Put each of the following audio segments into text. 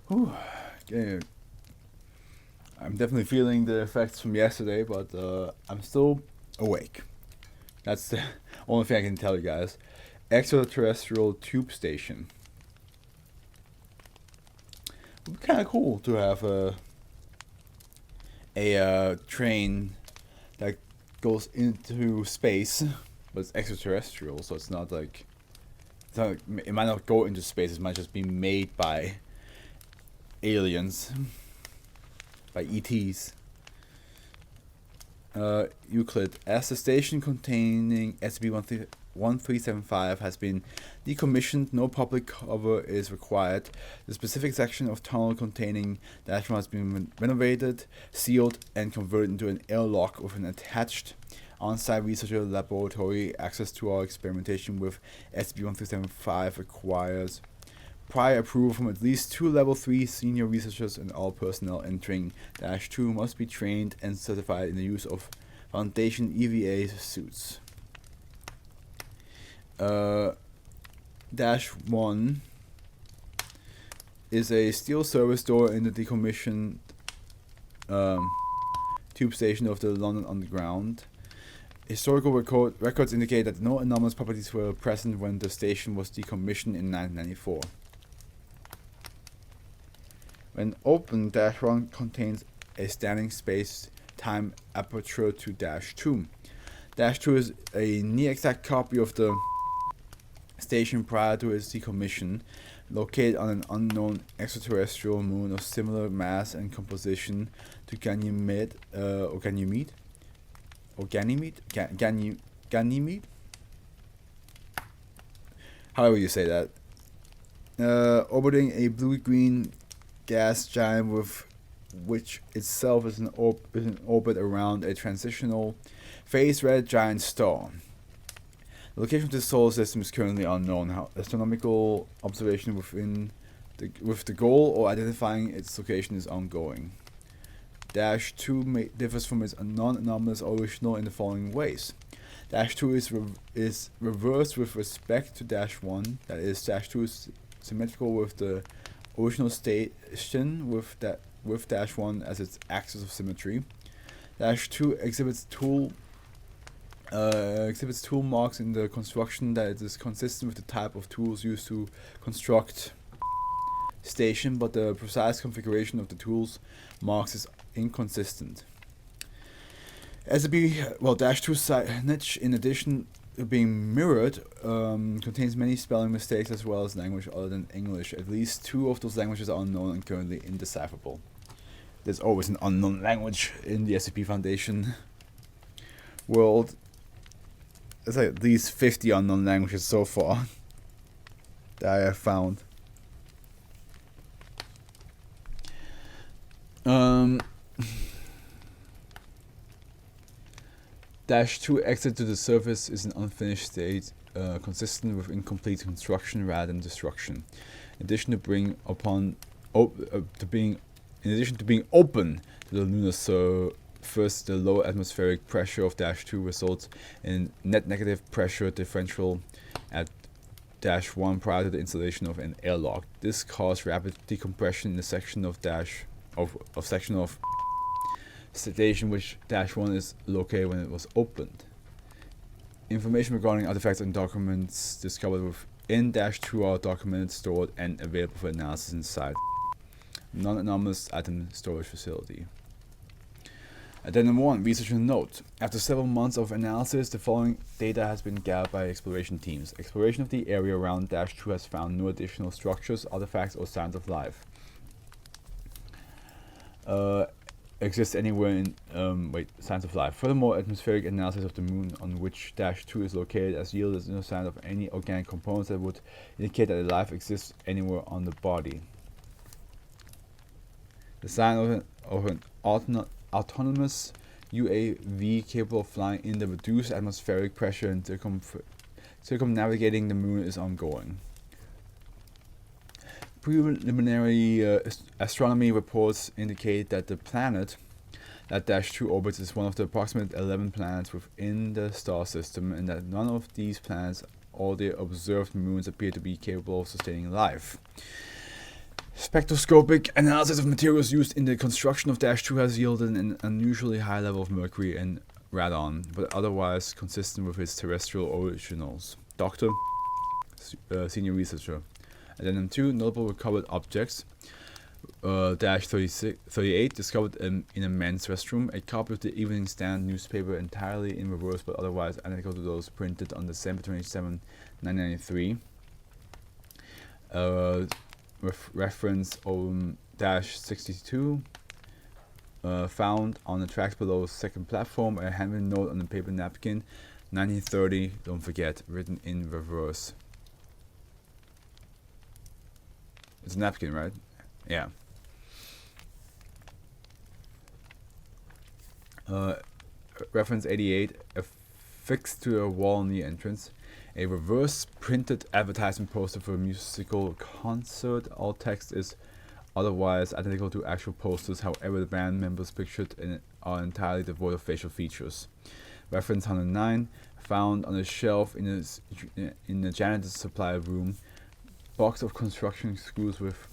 Whew. Okay. I'm definitely feeling the effects from yesterday, but I'm still awake. That's the only thing I can tell you guys. Extraterrestrial tube station. It would be kind of cool to have a train that goes into space, but it's extraterrestrial, so it might not go into space. It might just be made by aliens, by ETs. Euclid. As the station containing SCP-1375 has been decommissioned, no public cover is required. The specific section of tunnel containing the astronaut has been renovated, sealed, and converted into an airlock with an attached on-site researcher laboratory. Access to our experimentation with SCP-1375 requires prior approval from at least 2 Level 3 senior researchers, and all personnel entering -2 must be trained and certified in the use of Foundation EVA suits. -1 is a steel service door in the decommissioned tube station of the London Underground. Historical records indicate that no anomalous properties were present when the station was decommissioned in 1994. When open, -1 contains a standing space-time aperture to -2. -2 is a near-exact copy of the station prior to its decommission, located on an unknown extraterrestrial moon of similar mass and composition to Ganymede. However you say that. Orbiting a blue-green gas giant with which itself is in orbit around a transitional phase red giant star. The location of this solar system is currently unknown. Astronomical observation with the goal of identifying its location is ongoing. -2 differs from its non-anomalous original in the following ways. -2 is reversed with respect to -1. That is, -2 is symmetrical with the original station with -1 as its axis of symmetry. -2 exhibits tool marks in the construction that it is consistent with the type of tools used to construct station, but the precise configuration of the tools marks is inconsistent. -2 signage, in addition to being mirrored, contains many spelling mistakes as well as language other than English. At least 2 of those languages are unknown and currently indecipherable. There's always an unknown language in the SCP Foundation world. There's like at least 50 unknown languages so far that I have found. -2 exit to the surface is an unfinished state, consistent with incomplete construction rather than destruction. In addition to being open to the lunar surface, the low atmospheric pressure of -2 results in net negative pressure differential at -1 prior to the installation of an airlock. This caused rapid decompression in the section of station which -1 is located when it was opened. Information regarding artifacts and documents discovered within -2 are documented, stored, and available for analysis inside non-anomalous item storage facility. Addendum 1, Researcher Note. After several months of analysis, the following data has been gathered by exploration teams. Exploration of the area around -2 has found no additional structures, artifacts, or signs of life exists anywhere in signs of life. Furthermore, atmospheric analysis of the moon on which -2 is located has yielded no sign of any organic components that would indicate that life exists anywhere on the body. The sign of an autonomous UAV capable of flying in the reduced atmospheric pressure and circumnavigating the moon is ongoing. Preliminary astronomy reports indicate that the planet that -2 orbits is one of the approximate 11 planets within the star system, and that none of these planets or their observed moons appear to be capable of sustaining life. Spectroscopic analysis of materials used in the construction of Dash 2 has yielded an unusually high level of mercury and radon, but otherwise consistent with its terrestrial originals. Doctor, senior researcher. Addendum 2, notable recovered objects. Dash 38, discovered in a men's restroom. A copy of the Evening Stand newspaper entirely in reverse but otherwise identical to those printed on December 27, 1993. Reference on Dash 62. Found on the tracks below second platform. A handwritten note on the paper napkin. 1930, don't forget, written in reverse. It's a napkin, right? Yeah. Reference 88, affixed to a wall in the entrance. A reverse printed advertisement poster for a musical concert. All text is otherwise identical to actual posters, however the band members pictured in it are entirely devoid of facial features. Reference 109, found on a shelf in the janitor's supply room. Box of construction screws with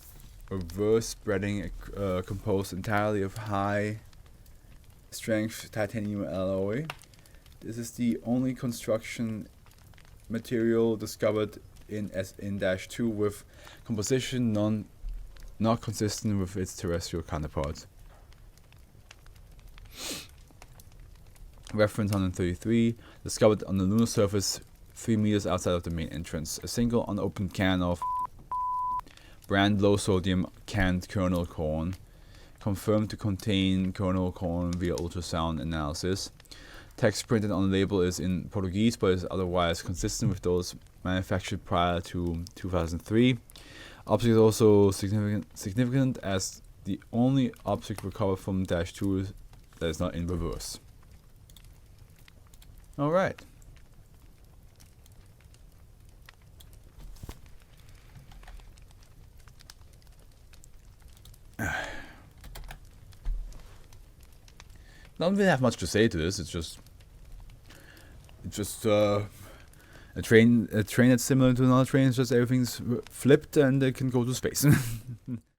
reverse spreading composed entirely of high strength titanium alloy. This is the only construction material discovered in Dash 2 with composition not consistent with its terrestrial counterparts. Reference 133, discovered on the lunar surface 3 meters outside of the main entrance. A single unopened can of brand low sodium canned kernel corn, confirmed to contain kernel corn via ultrasound analysis. Text printed on the label is in Portuguese but is otherwise consistent with those manufactured prior to 2003. Object is also significant as the only object recovered from Dash 2 that is not in reverse. Alright. Don't really have much to say to this. It's just a train that's similar to another train. It's just everything's flipped and they can go to space.